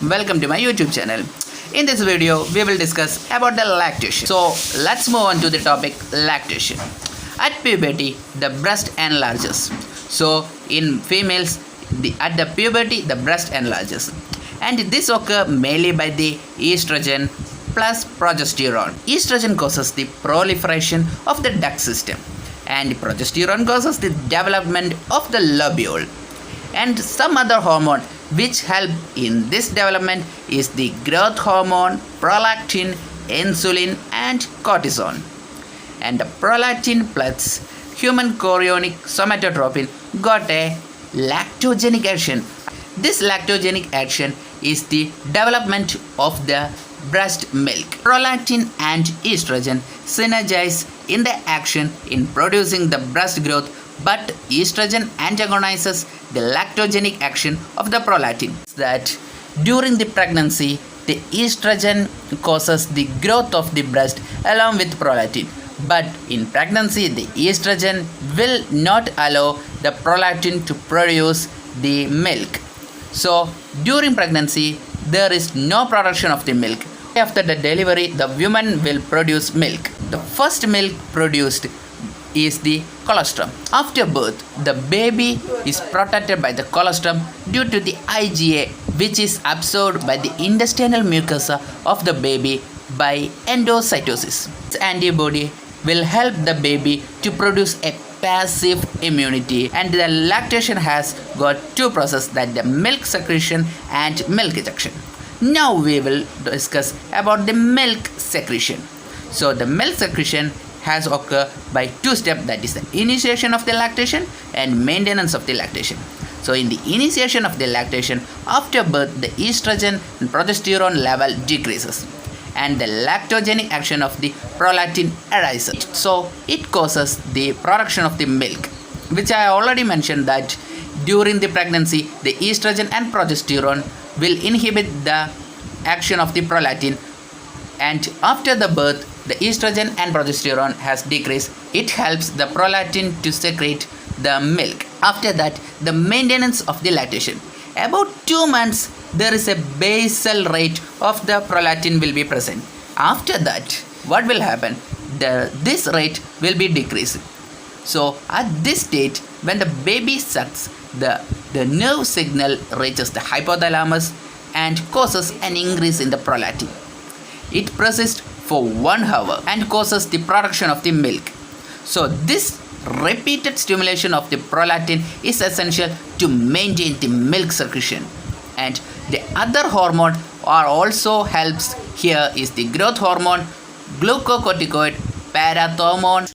welcome to my YouTube channel. In this video, we will discuss about the lactation. So, let's move on to the topic lactation. At puberty, the breast enlarges. So, in females, at the puberty, the breast enlarges. And this occurs mainly by the estrogen plus progesterone. Estrogen causes the proliferation of the duct system, and progesterone causes the development of the lobule. And some other hormone which help in this development is the growth hormone, prolactin, insulin and cortisol. And the prolactin plus human chorionic somatotropin got a lactogenic action. This lactogenic action is the development of the breast milk. Prolactin and estrogen synergize in the action in producing the breast growth, but estrogen antagonizes the lactogenic action of the prolactin. That during the pregnancy, the estrogen causes the growth of the breast along with prolactin, but in pregnancy the estrogen will not allow the prolactin to produce the milk. So during pregnancy there is no production of the milk. After the delivery, the woman will produce milk. The first milk produced is the colostrum. After birth, the baby is protected by the colostrum due to the IgA, which is absorbed by the intestinal mucosa of the baby by endocytosis. This antibody will help the baby to produce a passive immunity, and the lactation has got two processes, that the milk secretion and milk ejection. Now we will discuss about the milk secretion. So the milk secretion has occurred by two steps, that is the initiation of the lactation and maintenance of the lactation. So in the initiation of the lactation, after birth the estrogen and progesterone level decreases and the lactogenic action of the prolactin arises. So it causes the production of the milk, which I already mentioned that during the pregnancy the estrogen and progesterone will inhibit the action of the prolactin, and after the birth the estrogen and progesterone has decreased. It helps the prolactin to secrete the milk. After that, the maintenance of the lactation. About 2 months there is a basal rate of the prolactin will be present. After that, what will happen? This rate will be decreased. So at this stage, when the baby sucks, the nerve signal reaches the hypothalamus and causes an increase in the prolactin. It persists for 1 hour and causes the production of the milk. So this repeated stimulation of the prolactin is essential to maintain the milk secretion. And the other hormone are also helps here is the growth hormone, glucocorticoid, parathormone,